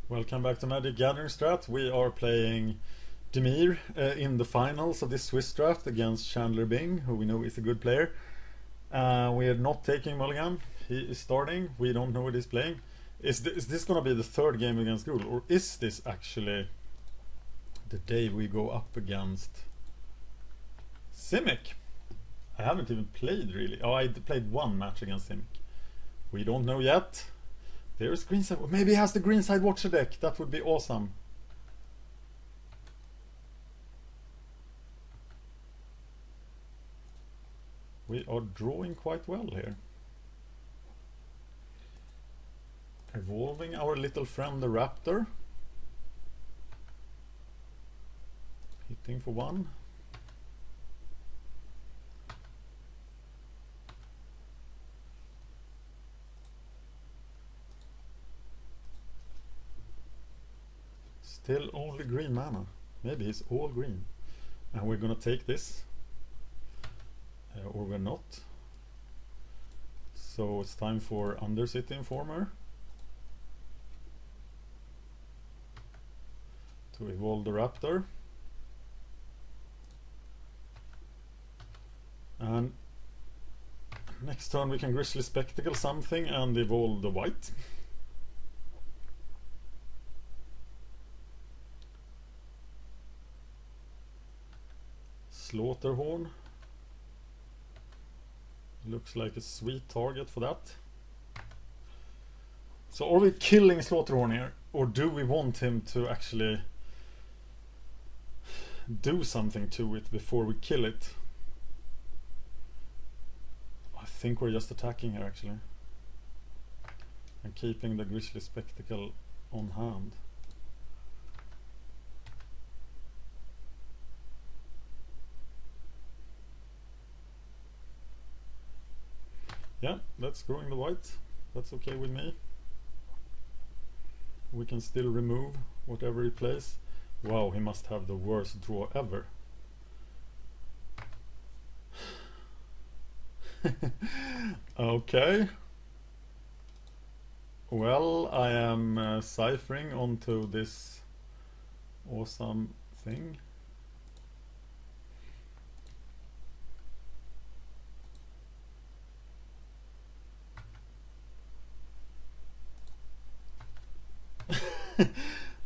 Welcome back to MagicGatheringStrat. We are playing Dimir in the finals of this Swiss draft against Chandler Bing, who we know is a good player. We are not taking Mulligan. He is starting. We don't know what he's playing. Is this going to be the third game against Ghoul, or is this actually the day we go up against Simic? I haven't even played really. Oh, I played one match against Simic. We don't know yet. There's Greenside. Maybe he has the Greenside Watcher deck. That would be awesome. We are drawing quite well here. Evolving our little friend the Raptor. Hitting for one. Still only green mana. Maybe it's all green. And we're gonna take this. Or we're not. So it's time for Undercity Informer. To evolve the Raptor. And next turn we can Grizzly Spectacle something and evolve the white. Slaughterhorn. Looks like a sweet target for that. So are we killing Slaughterhorn here? Or do we want him to actually do something to it before we kill it? I think we're just attacking here actually. And keeping the Grizzly Spectacle on hand. Yeah, that's growing the white. That's okay with me. We can still remove whatever he plays. Wow, he must have the worst draw ever. Okay. Well, I am ciphering onto this awesome thing.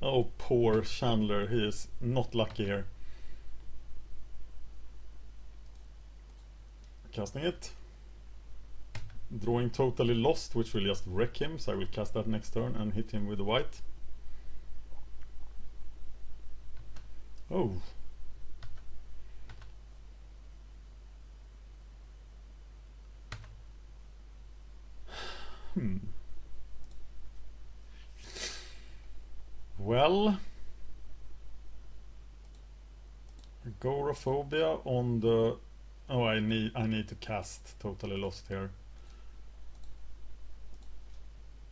Oh, poor Chandler, he is not lucky here. Casting it. Drawing Totally Lost, which will just wreck him, so I will cast that next turn and hit him with the white. Oh. Well, Agoraphobia on the... Oh, I need to cast Totally Lost here.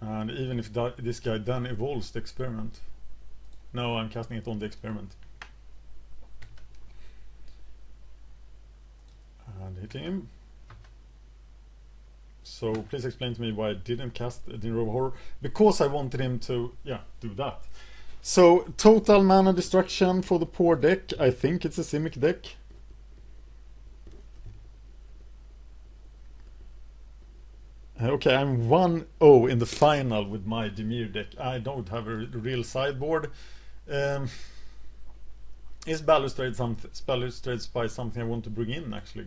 And even if this guy then evolves the experiment. No, I'm casting it on the experiment. And hitting him. So please explain to me why I didn't cast Dimir of Horror. Because I wanted him to, yeah, do that. So, total mana destruction for the poor deck. I think it's a Simic deck. Okay, I'm 1-0 in the final with my Dimir deck. I don't have a real sideboard. Is Balustrade Spy something I want to bring in actually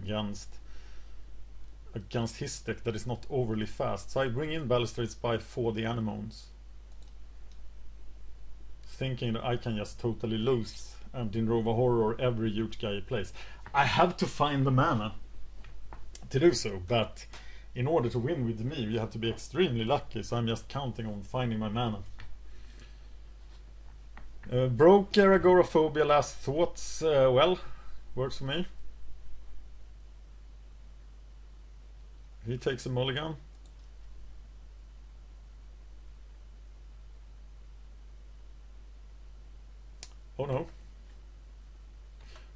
against his deck that is not overly fast? So I bring in Balustrade Spy for the Anemones. Thinking that I can just totally lose and Dimir of Horror every huge guy he plays. I have to find the mana to do so, but in order to win with me you have to be extremely lucky, so I'm just counting on finding my mana. Broker, Agoraphobia, Last Thoughts, well, works for me. He takes a mulligan. Oh no.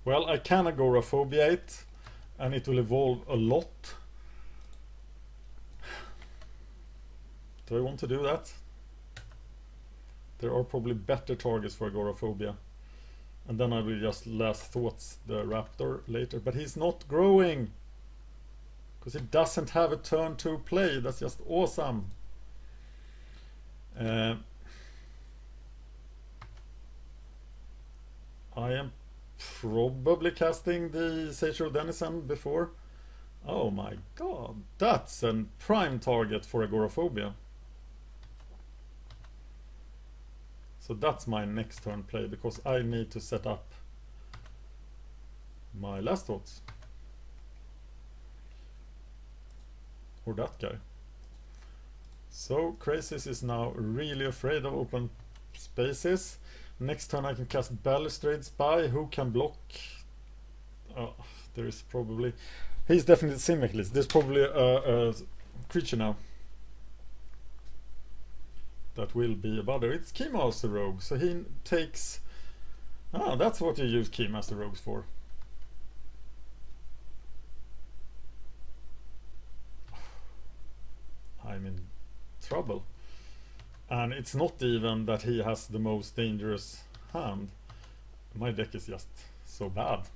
Well, I can Agoraphobia it, and it will evolve a lot. Do I want to do that? there are probably better targets for agoraphobia. And then I will just last thoughts the raptor later. But he's not growing! Because he doesn't have a turn 2 play. That's just awesome. I am probably casting the Sage Denizen before. Oh my god, that's a prime target for agoraphobia. So that's my next turn play, because I need to set up my last thoughts. Or that guy. So Crazies is now really afraid of open spaces. Next turn I can cast Balustrade Spy. Who can block? Oh, there is probably... He's definitely Simic list. There's probably a creature now that will be a bother. It's Keymaster Rogue, so he takes... Oh, that's what you use Keymaster Rogues for. I'm in trouble. And it's not even that he has the most dangerous hand. My deck is just so bad.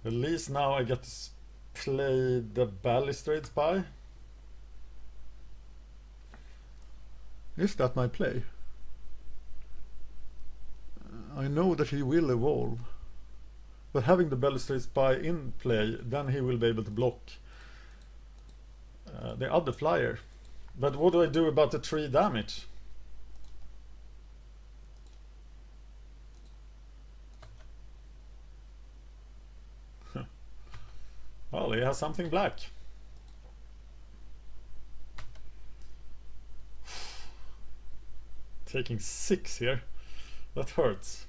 At least now I get to play the Balustrade Spy. Is that my play? I know that he will evolve. But having the Balustrade Spy in play, then he will be able to block the other flyer. But what do I do about the 3 damage? Well, he has something black. Taking 6 here. That hurts.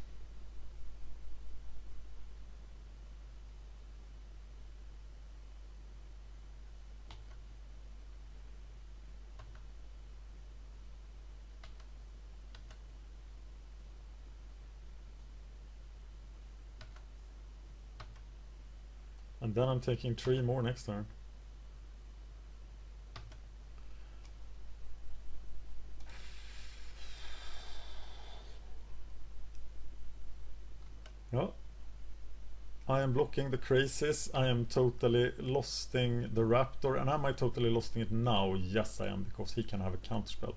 And then I'm taking 3 more next turn. Yeah. I am blocking the Crazies. I am totally losting the Raptor. And am I totally losting it now? Yes, I am, because he can have a counterspell.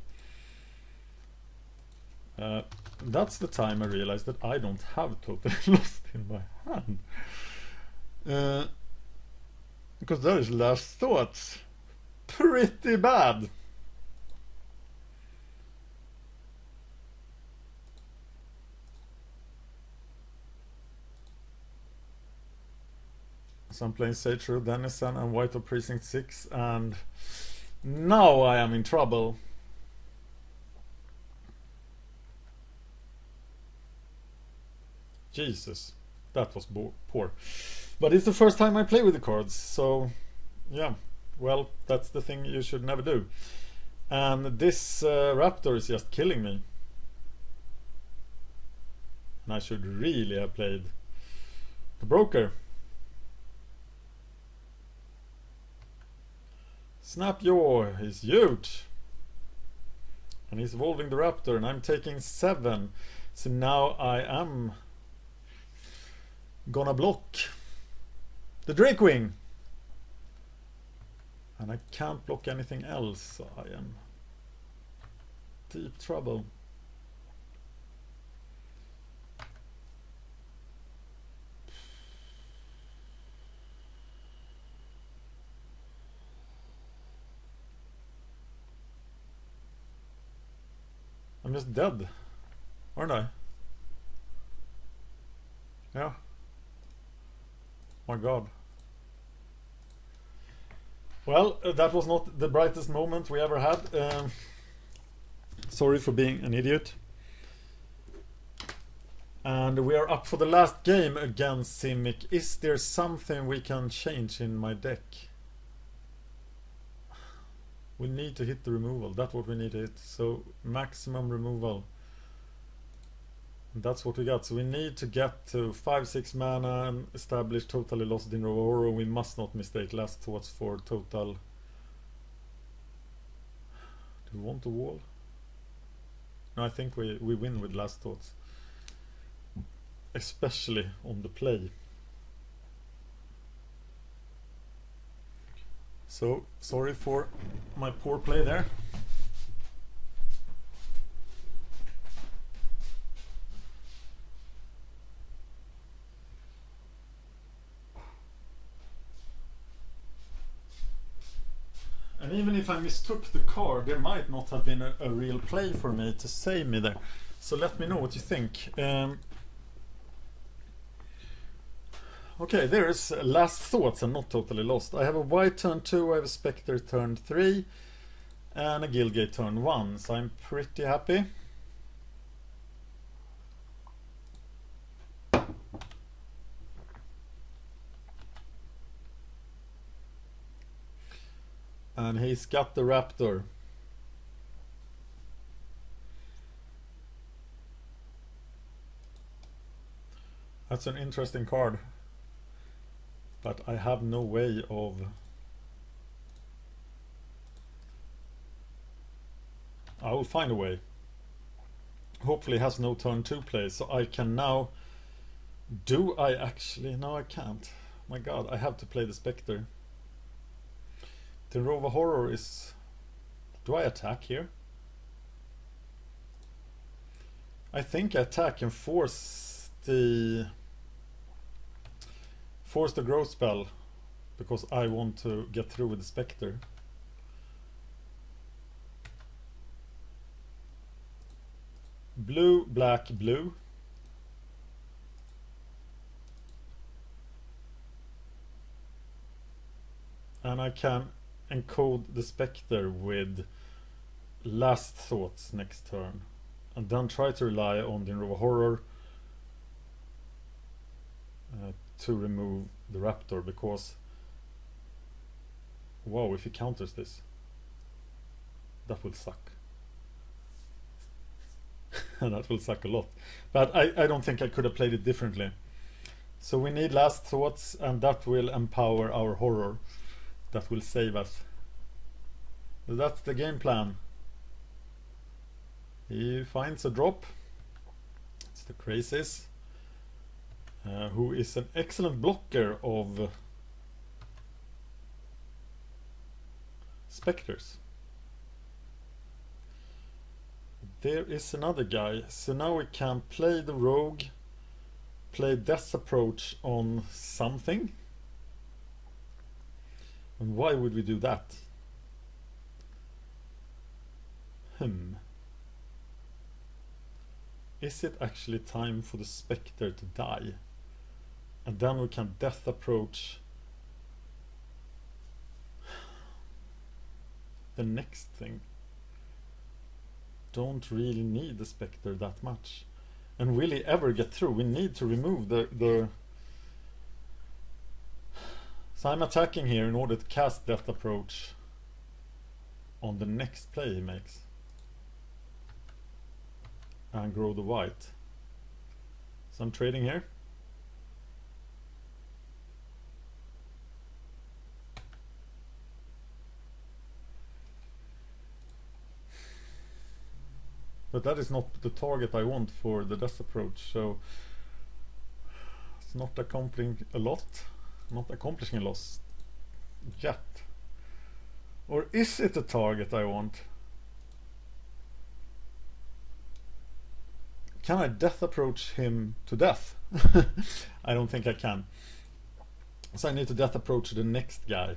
That's the time I realized that I don't have totally lost in my hand. Because that is last thoughts. Pretty bad. So I'm playing Sage Denizen and White of Precinct 6, and now I am in trouble. Jesus, that was poor. But it's the first time I play with the cards, so yeah, well, that's the thing you should never do. And this Raptor is just killing me. And I should really have played the Broker. Snapjaw is huge. And he's evolving the Raptor, and I'm taking 7. So now I am gonna block the Drakewing. And I can't block anything else, so I am deep trouble. I'm just dead, aren't I? Yeah. My god. Well, that was not the brightest moment we ever had. Sorry for being an idiot. And we are up for the last game against Simic. Is there something we can change in my deck? We need to hit the removal. That's what we need to hit. So maximum removal. That's what we got. So we need to get to 5-6 mana and establish totally lost in Rohoro. We must not mistake last thoughts for total Do we want the wall? No, I think we win with last thoughts. Especially on the play. So, sorry for my poor play there. And even if I mistook the card, there might not have been a real play for me to save me there. So let me know what you think. Okay, there's last thoughts and not totally lost. I have a white turn 2, I have a spectre turn 3, and a Guildgate turn 1. So I'm pretty happy. And he's got the Raptor. That's an interesting card. But I have no way of... I will find a way. Hopefully it has no turn 2 play, so I can now... Do I actually? No, I can't. My god, I have to play the Spectre. The Rova Horror is... Do I attack here? I think I attack and force the growth spell because I want to get through with the Spectre. Blue, black, blue. And I can encode the Spectre with last thoughts next turn, and then try to rely on the Rova Horror to remove the Raptor, because wow, if he counters this, that will suck. That will suck a lot, but I don't think I could have played it differently. So we need last thoughts, and that will empower our horror. That will save us. So that's the game plan. He finds a drop. It's the Crazies, who is an excellent blocker of Spectres. There is another guy. So now we can play the Rogue, play Death Approach on something. And why would we do that? Is it actually time for the Spectre to die? And then we can Death Approach the next thing. Don't really need the Spectre that much. And will he ever get through? We need to remove the... So I'm attacking here in order to cast Death Approach on the next play he makes. And grow the white. So I'm trading here. But that is not the target I want for the Death Approach, so it's not accomplishing a lot. Not accomplishing a lot yet. Or is it the target I want? Can I Death Approach him to death? I don't think I can. So I need to Death Approach the next guy.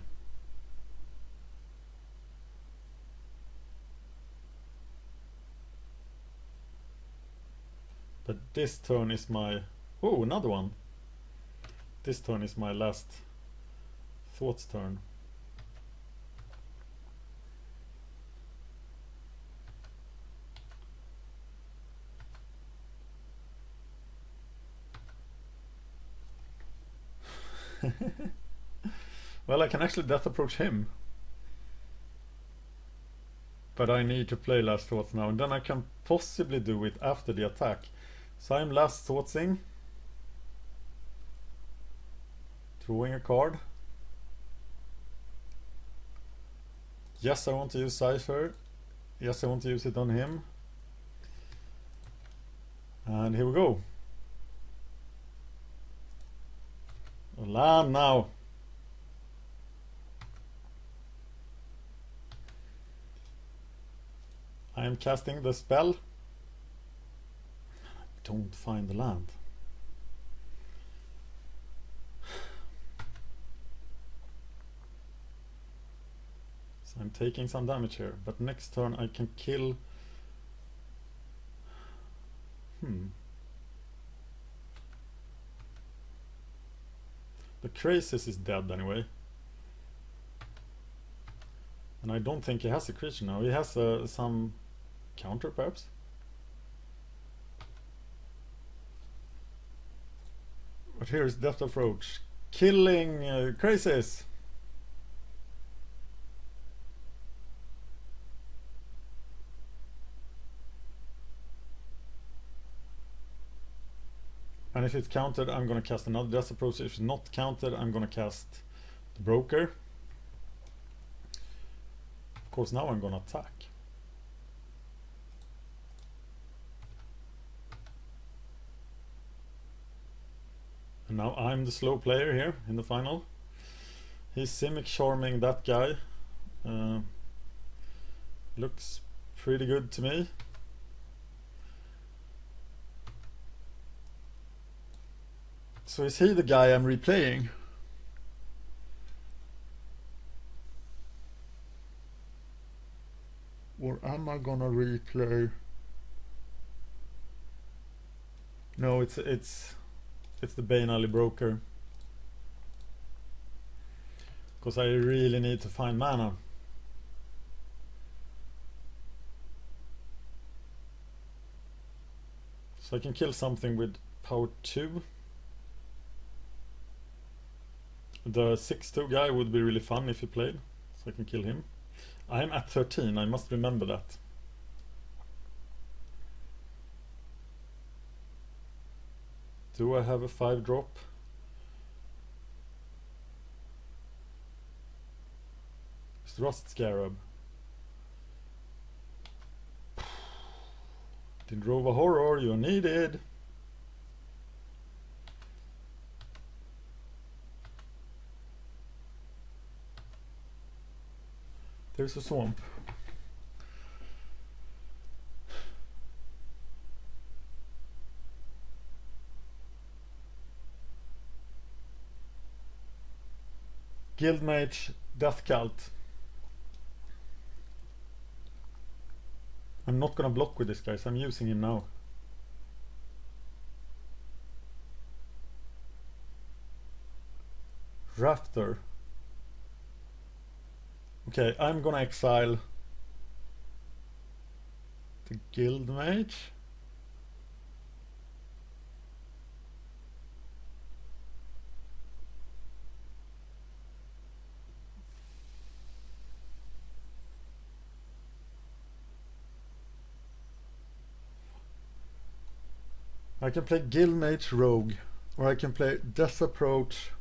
But this turn is my... Oh, another one. This turn is my last thoughts turn. Well, I can actually Death Approach him. But I need to play last thoughts now, and then I can possibly do it after the attack. So I'm last thoughtsing. Drawing a card. Yes, I want to use Cypher Yes, I want to use it on him. And here we go. Land now. I am casting the spell. Don't find the land. So I'm taking some damage here, but next turn I can kill. The Krasis is dead anyway. And I don't think he has a creature now. He has some counter perhaps. But here's Death Approach. Killing Krasis! And if it's countered, I'm gonna cast another Death Approach. If it's not countered, I'm gonna cast the Broker. Of course, now I'm gonna attack. And now I'm the slow player here in the final. He's Simic charming that guy. Looks pretty good to me. So is he the guy I'm replaying? Or am I gonna replay? No, it's the Bane Alley Broker. Because I really need to find mana. So I can kill something with power 2. The 6/2 guy would be really fun if he played, so I can kill him. I'm at 13, I must remember that. Do I have a 5-drop? It's Rust Scarab. Dendrova Horror, you're needed! There's a swamp. Guildmage, Death Cult. I'm not gonna block with this guy, so I'm using him now. Raptor. Okay, I'm gonna exile the Guildmage. I can play Guildmage Rogue, or I can play Death Approach.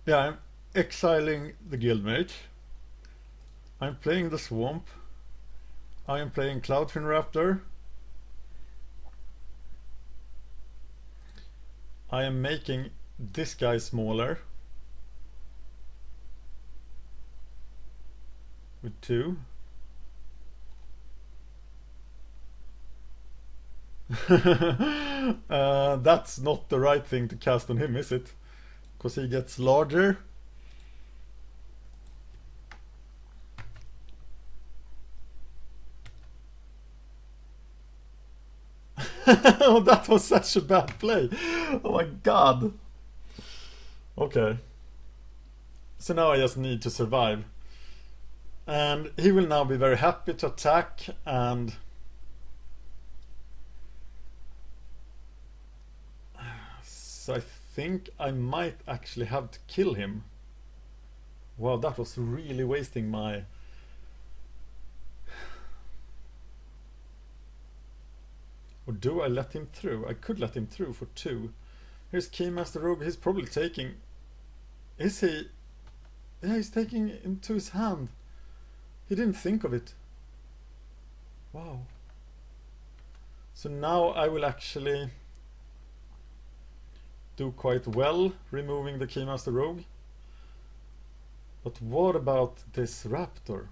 Yeah, I'm exiling the Guildmage. I'm playing the Swamp. I am playing Cloudfin Raptor. I am making this guy smaller with 2. That's not the right thing to cast on him, is it? Because he gets larger. Oh, that was such a bad play. Oh my god. Okay. So now I just need to survive. And he will now be very happy to attack, and so I think I might actually have to kill him. Wow, that was really wasting my... Or do I let him through? I could let him through for 2. Here's Keymaster Rogue. He's probably taking... Is he? Yeah, he's taking into his hand. He didn't think of it. Wow. So now I will actually do quite well removing the Keymaster Rogue. But what about this Raptor?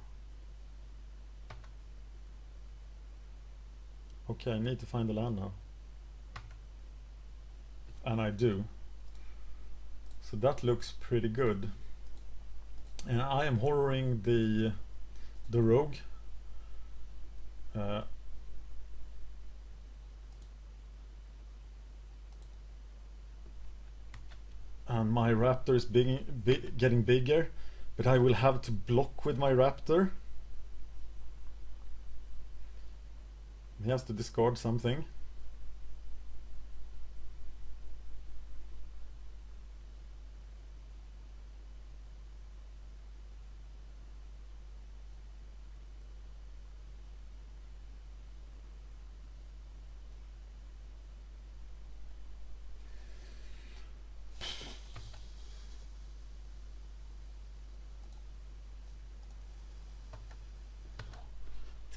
Okay, I need to find the land now. And I do. So that looks pretty good. And I am horroring the Rogue. And my Raptor is getting bigger, but I will have to block with my Raptor. He has to discard something.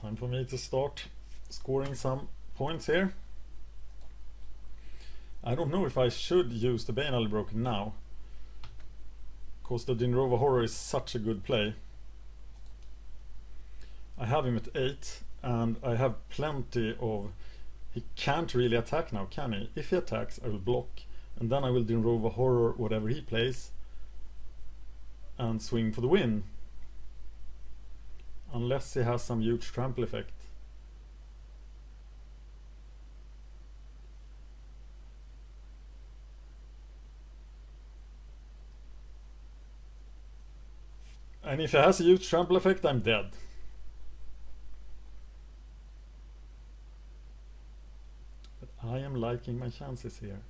Time for me to start scoring some points here. I don't know if I should use the Banal Broken now, because the Dinrova Horror is such a good play. I have him at 8 and I have plenty of... He can't really attack now, can he? If he attacks, I will block, and then I will Dinrova Horror whatever he plays and swing for the win. Unless he has some huge trample effect. And if he has a huge trample effect, I'm dead. But I am liking my chances here.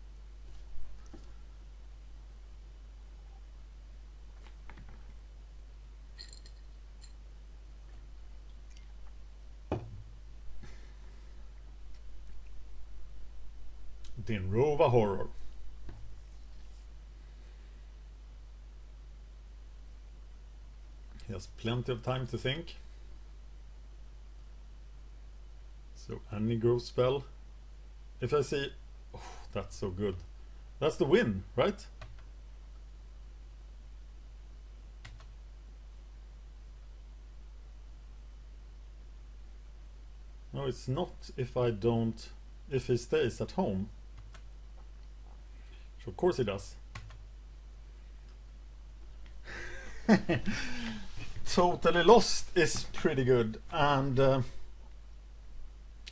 Dinrova Horror. He has plenty of time to think. So any growth spell. If I see... Oh, that's so good. That's the win, right? No, it's not if I don't... If he stays at home. So of course he does. Totally Lost is pretty good, and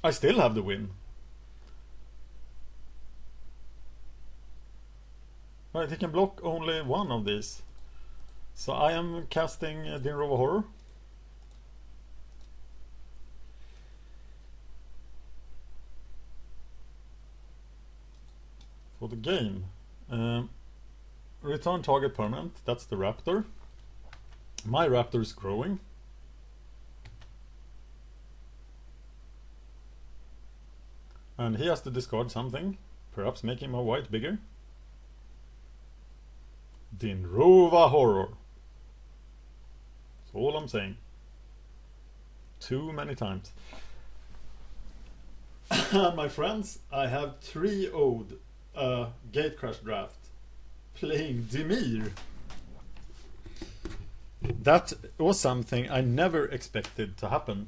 I still have the win. Right, he can block only one of these. So I am casting Dinrova Horror. For the game. Return target permanent, that's the Raptor. My Raptor is growing. And he has to discard something, perhaps making my white bigger. Dinrova Horror. That's all I'm saying. Too many times. My friends, I have 3-0'd a Gatecrash draft playing Dimir. That was something I never expected to happen.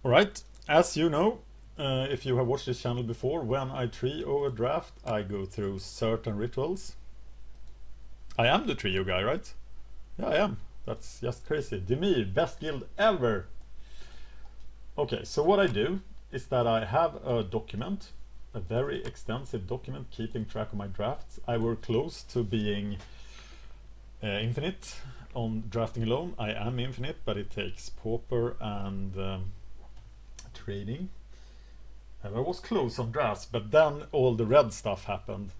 Alright, as you know, if you have watched this channel before, when I 3-0 a draft, I go through certain rituals. I am the trio guy, right? Yeah, I am. That's just crazy. Dimir, best guild ever! Okay, so what I do is that I have a document, a very extensive document keeping track of my drafts. I were close to being infinite on drafting alone. I am infinite, but it takes pauper and trading. And I was close on drafts, but then all the red stuff happened.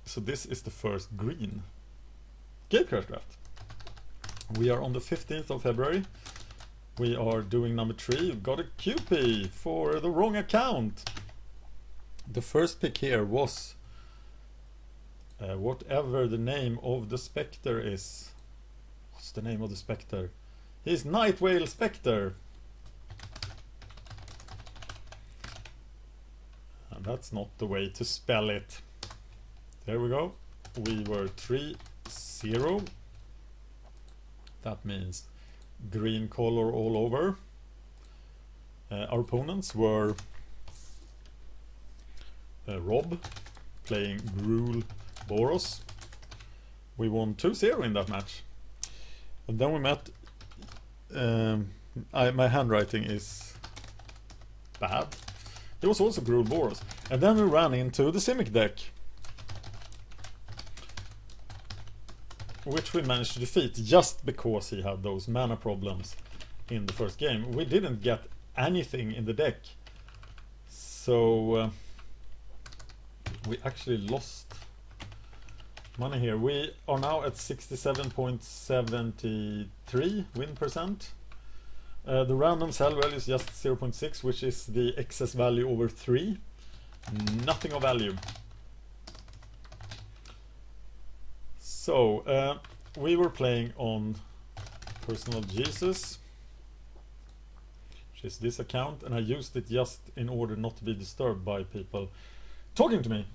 So this is the first green Gatecrash draft. We are on the 15th of February. We are doing number 3. We've got a QP for the wrong account. The first pick here was whatever the name of the Spectre is. What's the name of the Spectre? He's Night Whale Spectre. And that's not the way to spell it. There we go. We were 3-0. That means green color all over. Our opponents were Rob playing Gruul Boros. We won 2-0 in that match. And then we met. My handwriting is bad. It was also Gruul Boros. And then we ran into the Simic deck, which we managed to defeat just because he had those mana problems in the first game. We didn't get anything in the deck, so we actually lost money here. We are now at 67.73 win percent. The random sell value is just 0.6, which is the excess value over 3. Nothing of value. So we were playing on Personal Jesus, which is this account, and I used it just in order not to be disturbed by people talking to me.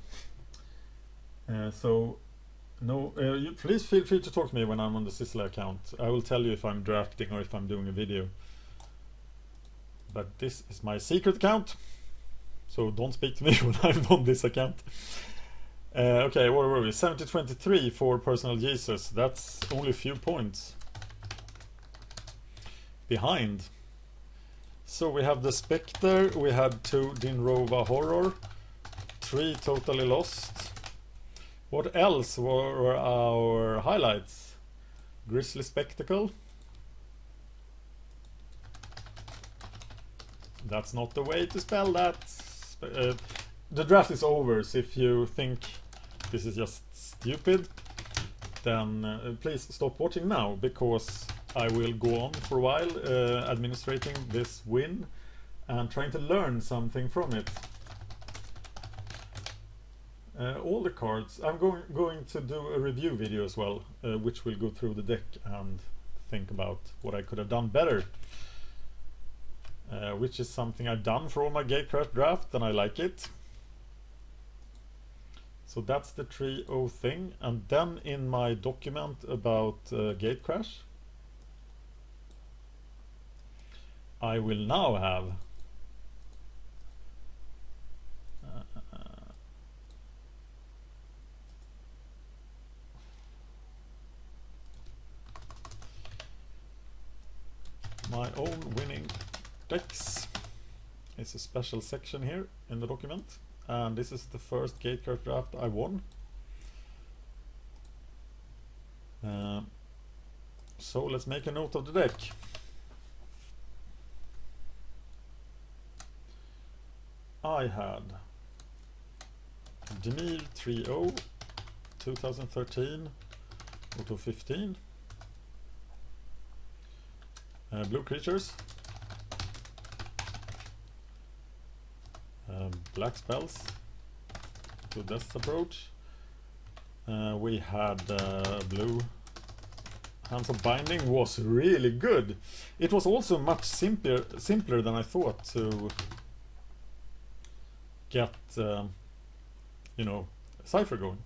Please feel free to talk to me when I'm on the Sizzler account. I will tell you if I'm drafting or if I'm doing a video. But this is my secret account, so don't speak to me when I'm on this account. Okay, what were we? 70-23 for Personal Jesus. That's only a few points behind. So we have the Spectre, we had 2 Dinrova Horror, 3 totally lost. What else were our highlights? Grizzly Spectacle. That's not the way to spell that. The draft is over, so if you think this is just stupid, then please stop watching now, because I will go on for a while administrating this win and trying to learn something from it. All the cards, I'm going to do a review video as well, which will go through the deck and think about what I could have done better. Which is something I've done for all my Gatecrash draft, and I like it. So that's the 3-0 thing. And then in my document about Gatecrash, I will now have my own winning decks. It's a special section here in the document, and this is the first Gatecrash draft I won. So let's make a note of the deck. I had Dimir 3-0 2013 auto 15 blue creatures, black spells to Death Approach. We had blue Hands of Binding was really good. It was also much simpler than I thought to get you know, Cypher going,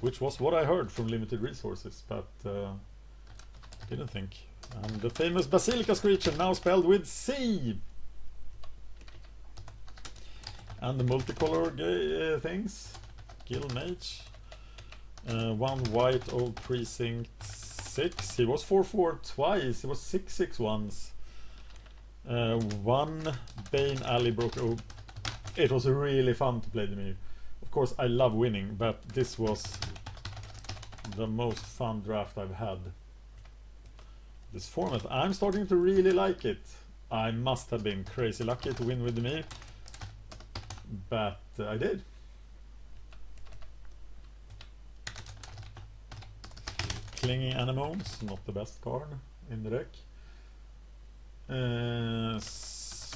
which was what I heard from limited resources, but didn't think. And the famous Basilica Screecher, now spelled with C. And the multicolor things, Guild Mage, 1 white old Precinct 6. He was 4-4 twice. He was 6-6 once. 1 Bane Alley Broker. Oh, it was really fun to play Dimir. Of course, I love winning, but this was the most fun draft I've had. This format, I'm starting to really like it. I must have been crazy lucky to win with Dimir, but I did. Clinging Anemones, not the best card in the deck.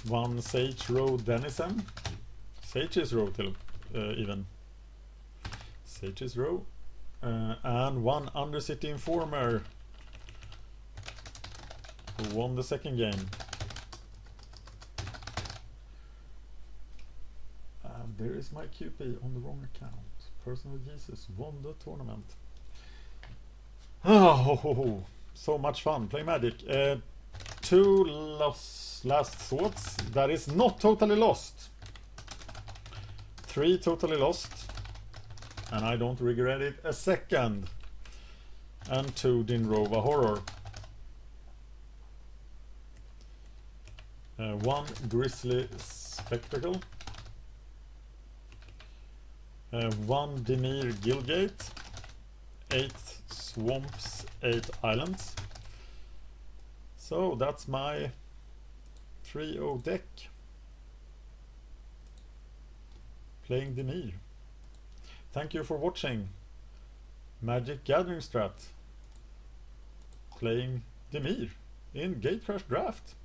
1 Sage Road Denizen. Sage is road till even. Sage's Row. And one Undercity Informer who won the second game. And there is my QP on the wrong account. Personal Jesus won the tournament. Oh, so much fun playing Magic. 2 last swords. That is not totally lost. 3 totally lost. And I don't regret it a second. And 2 Dinrova Horror. 1 Grizzly Spectacle. 1 Dimir Gilgate. 8 Swamps, 8 Islands. So that's my trio deck. Playing Dimir. Thank you for watching. MagicGatheringStrat. Playing Dimir in Gatecrash Draft.